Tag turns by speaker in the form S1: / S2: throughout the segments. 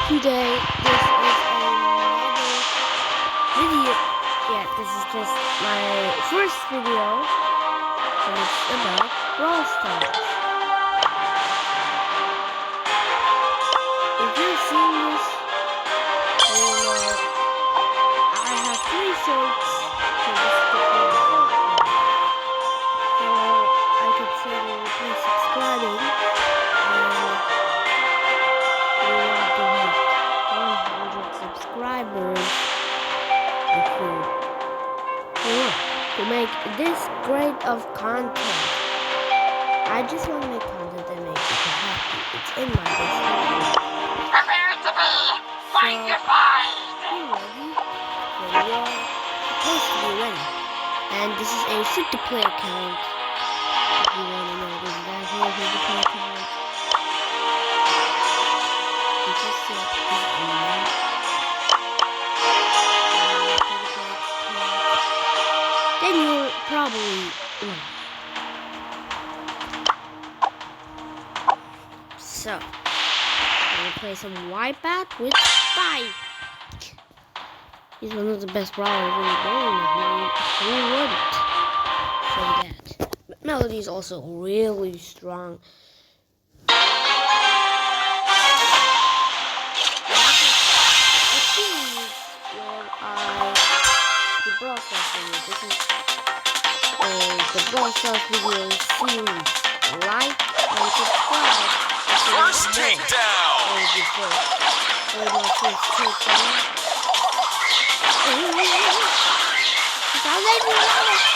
S1: Today, this is another video. Yeah, this is just my first video, and it's about Brawl Stars. If you're seeing this, you know I have 3 shirts to this video. So I could say that please subscribing, and we want to hit 100 subscribers to make this great of content. I just want to make content that makes people happy. It's in my description.
S2: Prepare to be magnified!
S1: Are you ready? Here we are. Supposed to be ready. And this is a free-to-play account. If you want to know this guy here, free-to-play account. You just see this is a map. Then you'll probably So, I'm gonna play some Wipeout with Spike. He's one of the best brawlers in the game. Who wouldn't say that? But Melody is also really strong. The Brawl Stars video series. Like and subscribe.
S2: First takedown!
S1: My first takedown.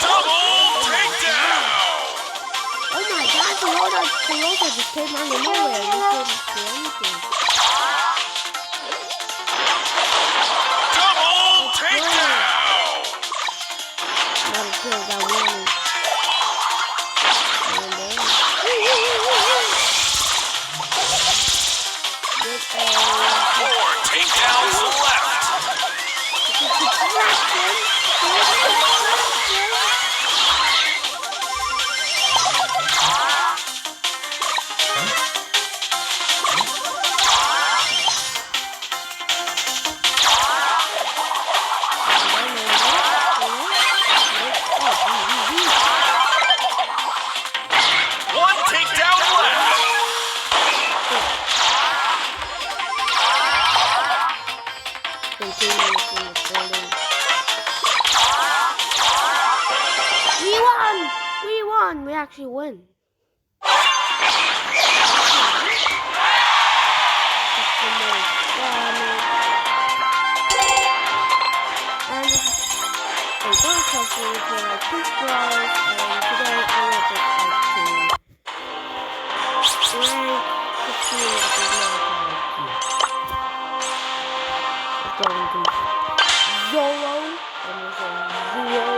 S2: Double takedown!
S1: Oh my god, the Rosa just came out of nowhere. You couldn't do anything.
S2: Double takedown!
S1: Another kill got one.
S2: Four takedowns left! One takedown left!
S1: We won! We actually win. And this is a Brawl session for like 2 brawlers, and today I will just like to rank 15 is not going to Zolo, and there's a Zero.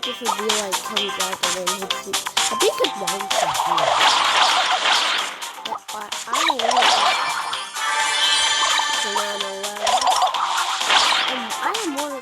S1: This would be like comes back and then hits you. I think it's one second. But I don't know. So now I'm 11. I am more than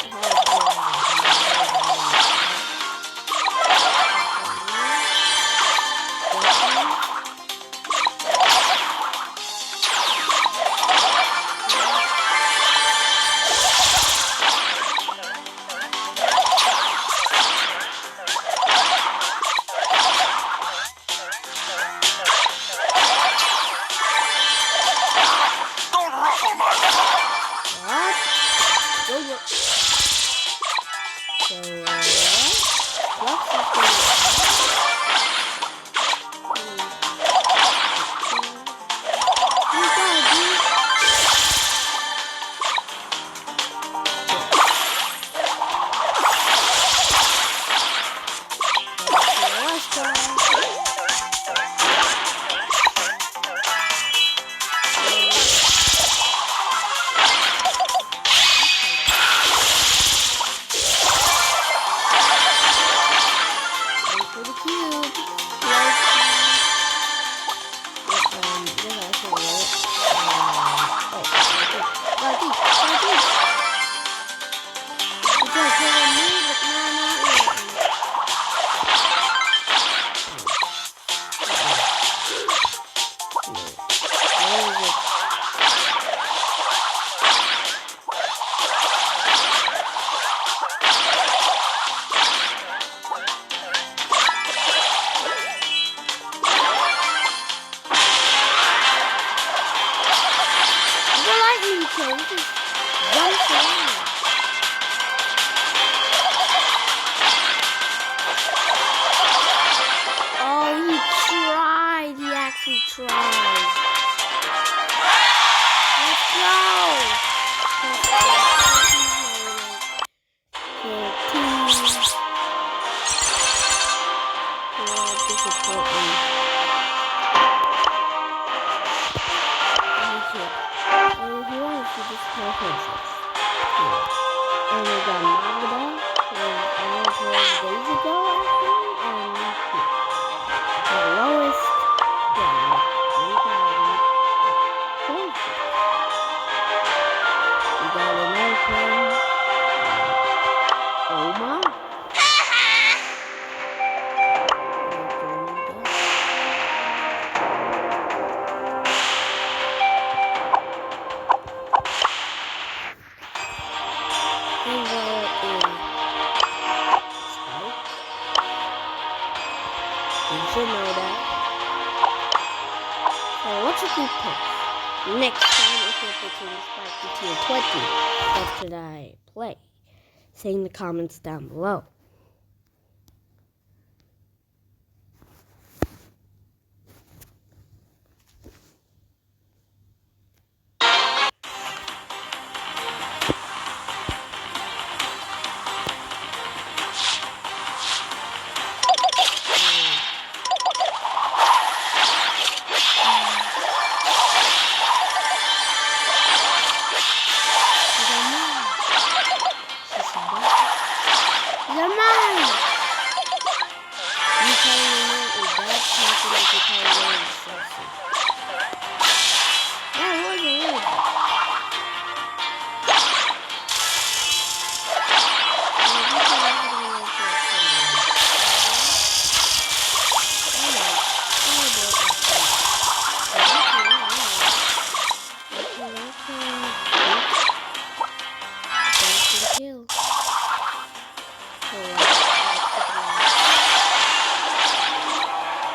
S1: dazzling kill. Just jumps around. Oh, he tried. He actually tried. Let's go. And we got Magda, who was 12 days ago, actually, and the lowest, yeah, 1,000. We got another one, Oma. You should know that. So what should we pick? Next time if you're picking Spike to tier 20. What should I play? Say in the comments down below.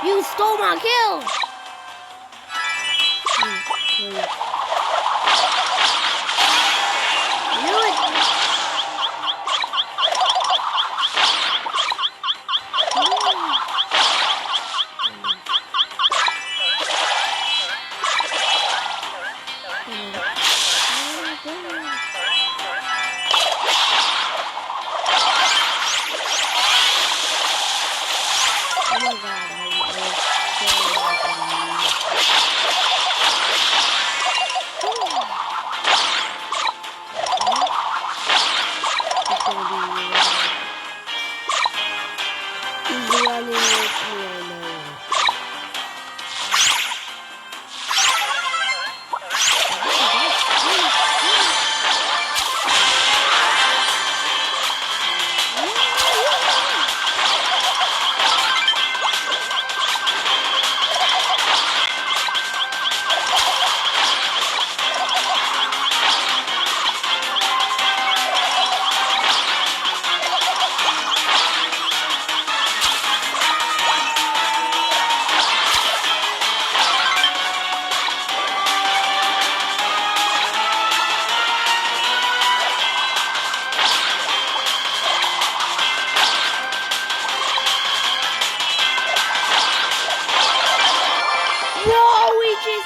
S1: You stole my kill! Knew it! Oh my god,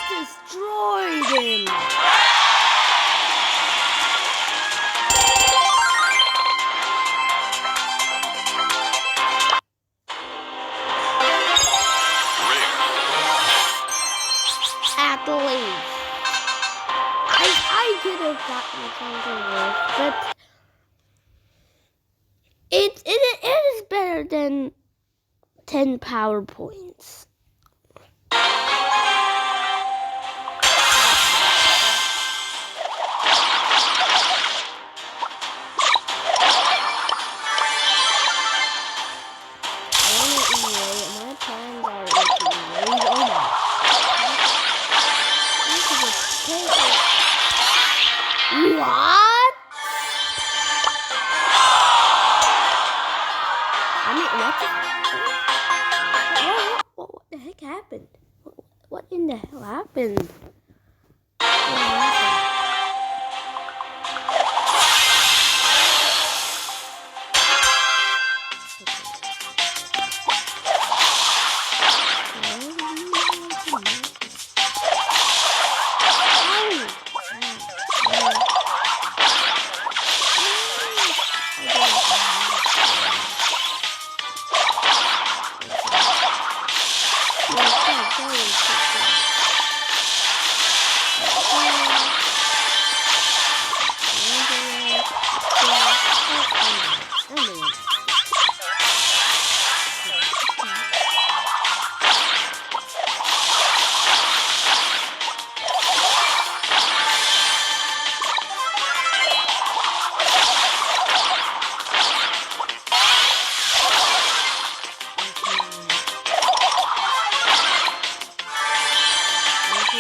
S1: destroyed him. At the least, I could have gotten something worse, but it is better than 10 power points. What? I mean, what the heck happened? What in the hell happened?